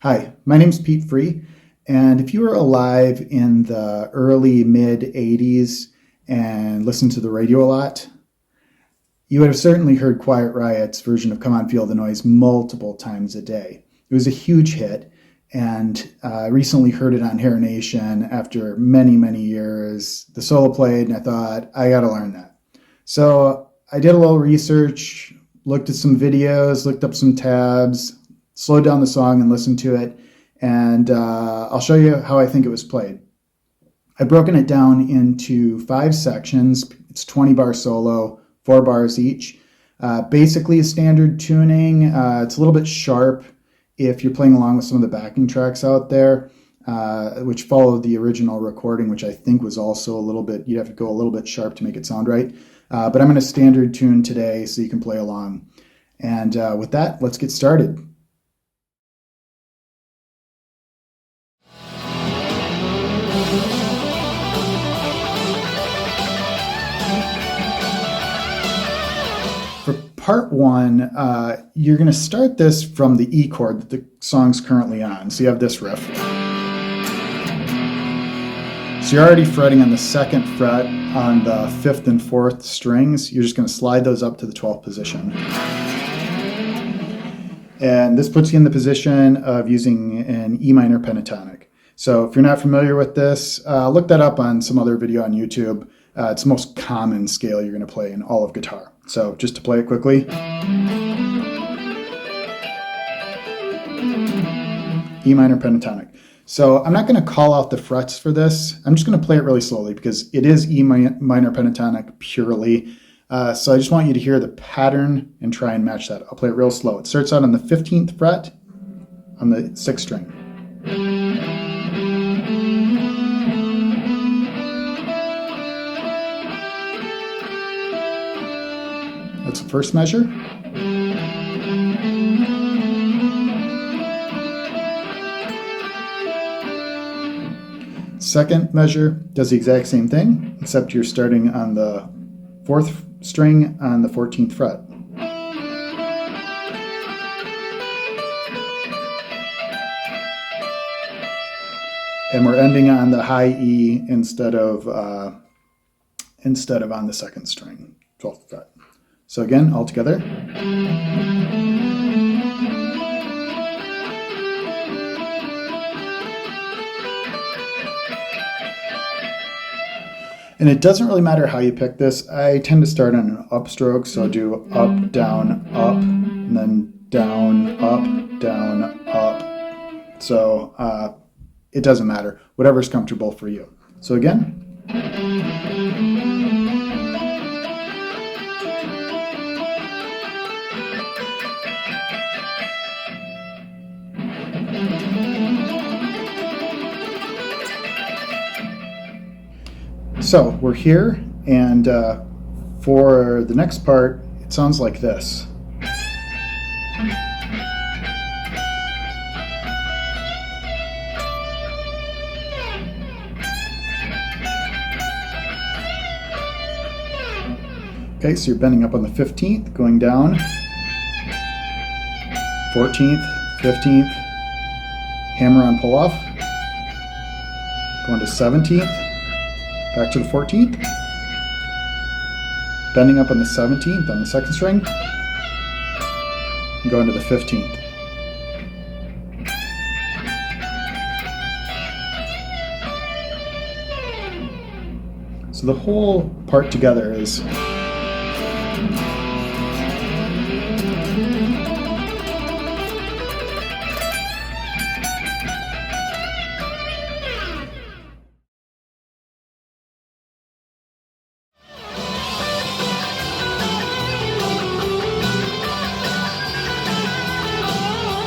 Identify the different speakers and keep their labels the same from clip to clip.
Speaker 1: Hi, my name's Pete Free, and if you were alive in the early mid-'80s and listened to the radio a lot, you would have certainly heard Quiet Riot's version of Come On Feel the Noise multiple times a day. It was a huge hit, and I recently heard it on Hair Nation after many, many years. The solo played, and I thought, I gotta learn that. So I did a little research, looked at some videos, looked up some tabs, slowed down the song and listened to it, and I'll show you how I think it was played. I've broken it down into 5 sections. It's 20 bar solo, 4 bars each. Basically a standard tuning. It's a little bit sharp if you're playing along with some of the backing tracks out there, which followed the original recording, which I think was also a little bit, you'd have to go a little bit sharp to make it sound right. But I'm going to standard tune today so you can play along. And with that, let's get started. For part 1, you're going to start this from the E chord that the song's currently on. So you have this riff. So you're already fretting on the 2nd fret on the 5th and 4th strings. You're just going to slide those up to the 12th position. And this puts you in the position of using an E minor pentatonic. So if you're not familiar with this, look that up on some other video on YouTube. It's the most common scale you're going to play in all of guitar. So just to play it quickly. E minor pentatonic. So I'm not going to call out the frets for this. I'm just going to play it really slowly because it is E minor pentatonic purely. So I just want you to hear the pattern and try and match that. I'll play it real slow. It starts out on the 15th fret on the 6th string. That's the first measure. Second measure does the exact same thing, except you're starting on the 4th string on the 14th fret. And we're ending on the high E instead of on the 2nd string, 12th fret. So again, all together. And it doesn't really matter how you pick this. I tend to start on an upstroke, so I'll do up, down, up, and then down, up, down, up. So it doesn't matter. Whatever's comfortable for you. So again. So we're here, and for the next part, it sounds like this. Okay, so you're bending up on the 15th, going down, 14th, 15th, hammer on pull off, going to 17th, back to the 14th, bending up on the 17th on the 2nd string, and going to the 15th. So the whole part together is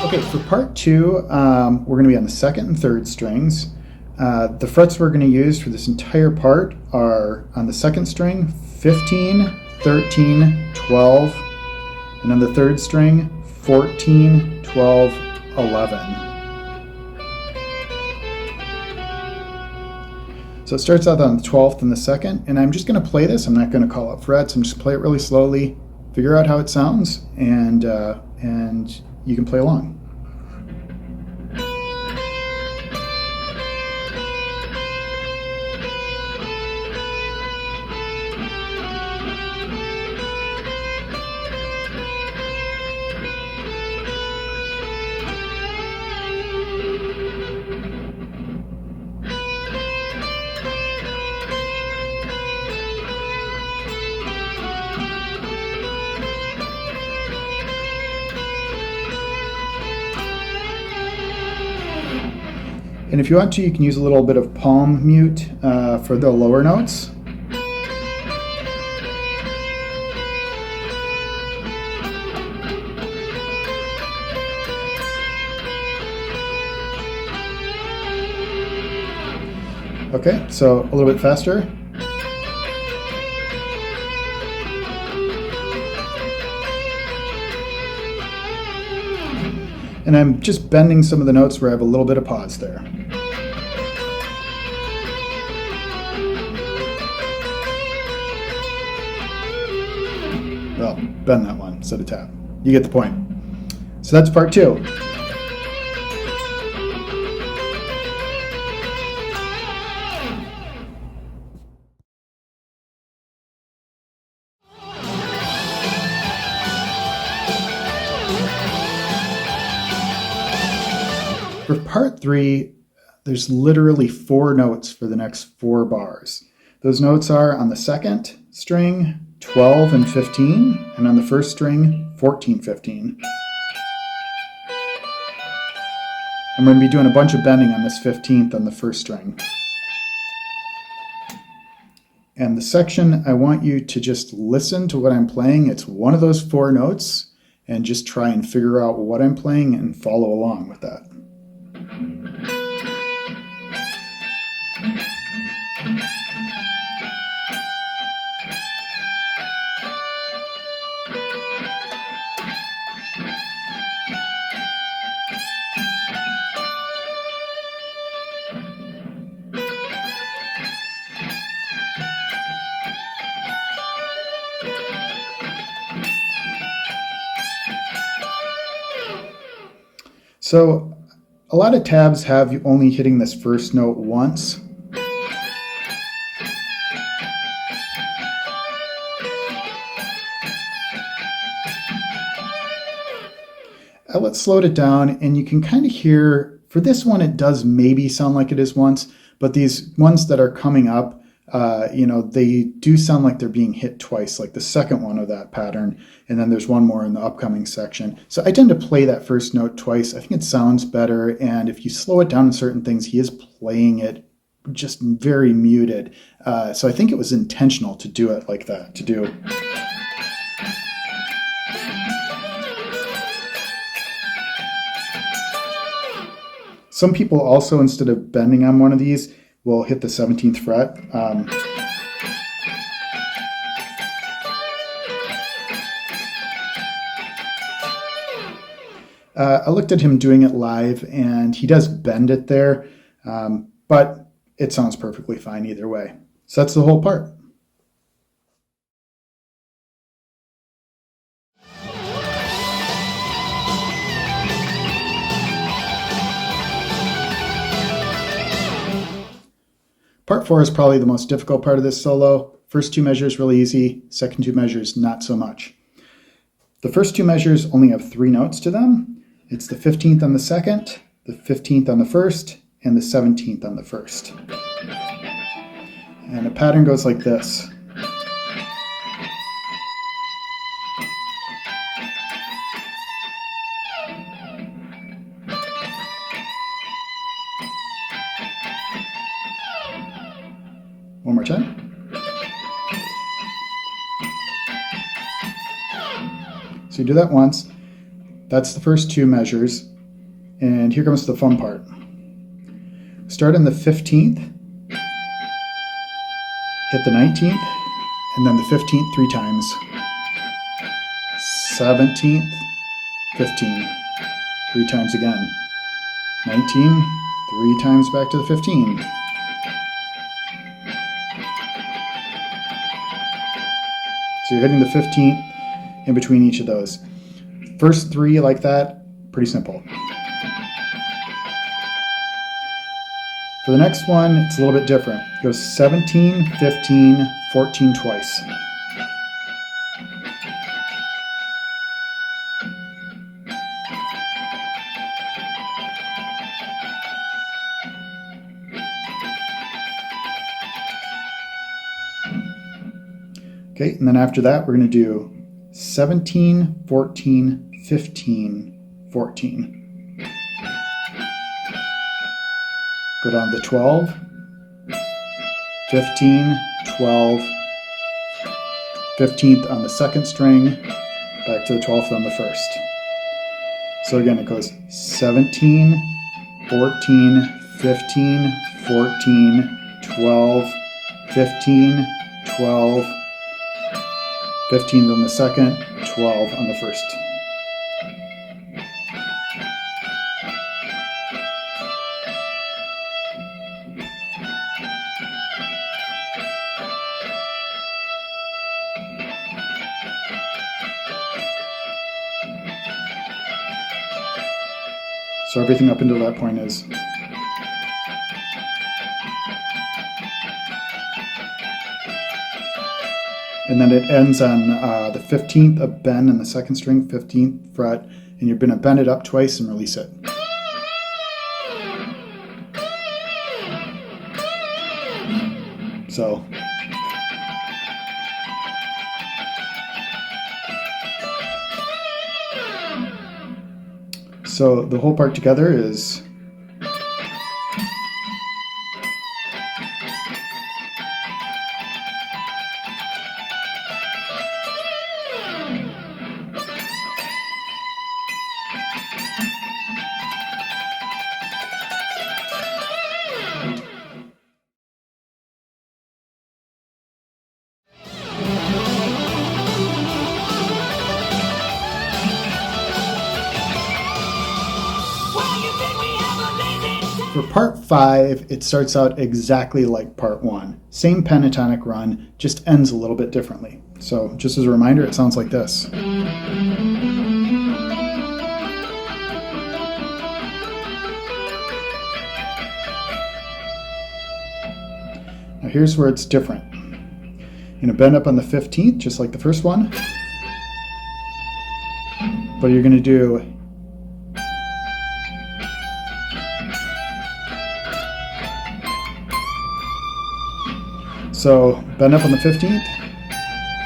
Speaker 1: okay, for part 2, we're going to be on the 2nd and 3rd strings. The frets we're going to use for this entire part are on the 2nd string, 15, 13, 12, and on the 3rd string, 14, 12, 11. So it starts out on the 12th and the 2nd, and I'm just going to play this. I'm not going to call out frets. I'm just play it really slowly, figure out how it sounds, and you can play along. And if you want to, you can use a little bit of palm mute for the lower notes. Okay, so a little bit faster. And I'm just bending some of the notes where I have a little bit of pause there. Well, bend that one instead of tap. You get the point. So that's part two. For part three, there's literally 4 notes for the next 4 bars. Those notes are on the second string, 12 and 15, and on the first string, 14, 15. I'm going to be doing a bunch of bending on this 15th on the first string. And the section, I want you to just listen to what I'm playing. It's one of those 4 notes, and just try and figure out what I'm playing and follow along with that. So a lot of tabs have you only hitting this first note once. Let's slow it down, and you can kind of hear, for this one it does maybe sound like it is once, but these ones that are coming up, they do sound like they're being hit twice, like the second one of that pattern, and then there's one more in the upcoming section. So I tend to play that first note twice. I think it sounds better, and if you slow it down in certain things, he is playing it just very muted. So I think it was intentional to do it like that, to do. Some people also, instead of bending on one of these, will hit the 17th fret. I looked at him doing it live, and he does bend it there, but it sounds perfectly fine either way. So that's the whole part. Part 4 is probably the most difficult part of this solo. First 2 measures really easy, second 2 measures not so much. The first 2 measures only have 3 notes to them. It's the 15th on the second, the 15th on the first, and the 17th on the first. And the pattern goes like this. One more time. So you do that once. That's the first 2 measures. And here comes the fun part. Start on the 15th, hit the 19th, and then the 15th 3 times. 17th, 15, 3 times again. 19, 3 times back to the 15. So you're hitting the 15th in between each of those. First 3 like that, pretty simple. For the next one, it's a little bit different. It goes 17, 15, 14 twice. Okay, and then after that, we're going to do 17, 14, 15, 14. go down to 12, 15, 12, 15th on the second string, back to the 12th on the first. So again, it goes 17, 14, 15, 14, 12, 15, 12, 15th on the second, 12 on the first. So everything up until that point is. And then it ends on the 15th of bend in the second string, 15th fret, and you're going to bend it up twice and release it. So the whole part together is. For part 5, it starts out exactly like part 1. Same pentatonic run, just ends a little bit differently. So just as a reminder, it sounds like this. Now here's where it's different. You're going to bend up on the 15th, just like the first one. But you're going to do so bend up on the 15th,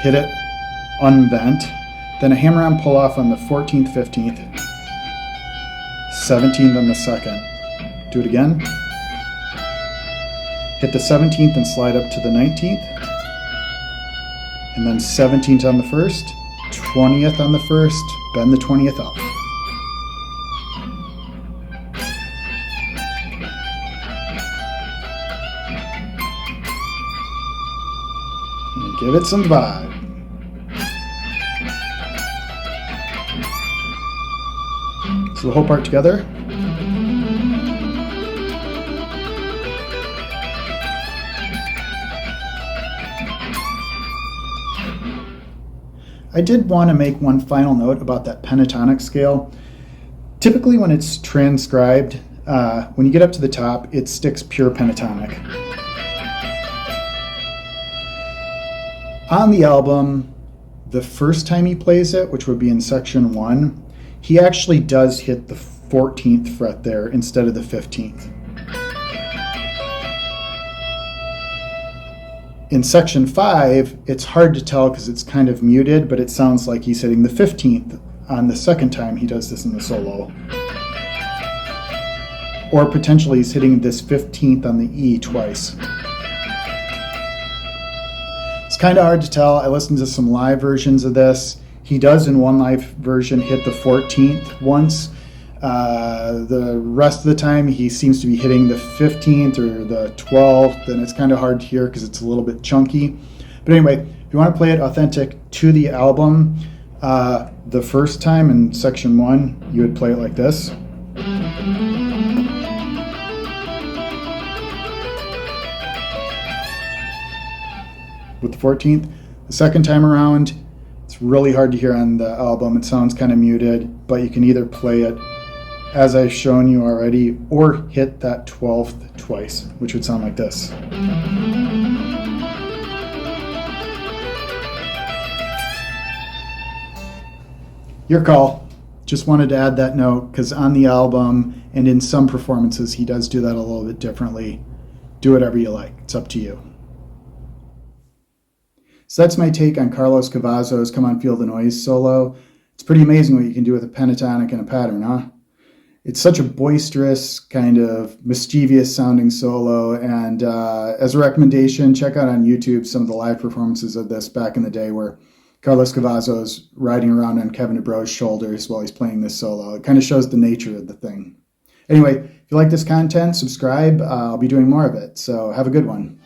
Speaker 1: hit it unbent, then a hammer-on pull-off on the 14th, 15th, 17th on the second. Do it again. Hit the 17th and slide up to the 19th, and then 17th on the first, 20th on the first, bend the 20th up. Give it some vibe. So the whole part together. I did want to make one final note about that pentatonic scale. Typically when it's transcribed, when you get up to the top, it sticks pure pentatonic. On the album, the first time he plays it, which would be in section 1, he actually does hit the 14th fret there instead of the 15th. In section 5, it's hard to tell because it's kind of muted, but it sounds like he's hitting the 15th on the second time he does this in the solo. Or potentially he's hitting this 15th on the E twice. It's kind of hard to tell. I listened to some live versions of this. He does in one live version hit the 14th once. The rest of the time he seems to be hitting the 15th or the 12th, and it's kind of hard to hear because it's a little bit chunky. But anyway, if you want to play it authentic to the album, the first time in section 1, you would play it like this. With the 14th. The second time around, it's really hard to hear on the album. It sounds kind of muted, but you can either play it as I've shown you already or hit that 12th twice, which would sound like this. Your call. Just wanted to add that note because on the album and in some performances he does do that a little bit differently. Do whatever you like. It's up to you. So that's my take on Carlos Cavazo's Come On Feel the Noise solo. It's pretty amazing what you can do with a pentatonic and a pattern, huh? It's such a boisterous, kind of mischievous sounding solo. And as a recommendation, check out on YouTube some of the live performances of this back in the day where Carlos Cavazo is riding around on Kevin DuBro's shoulders while he's playing this solo. It kind of shows the nature of the thing. Anyway, if you like this content, subscribe. I'll be doing more of it. So have a good one.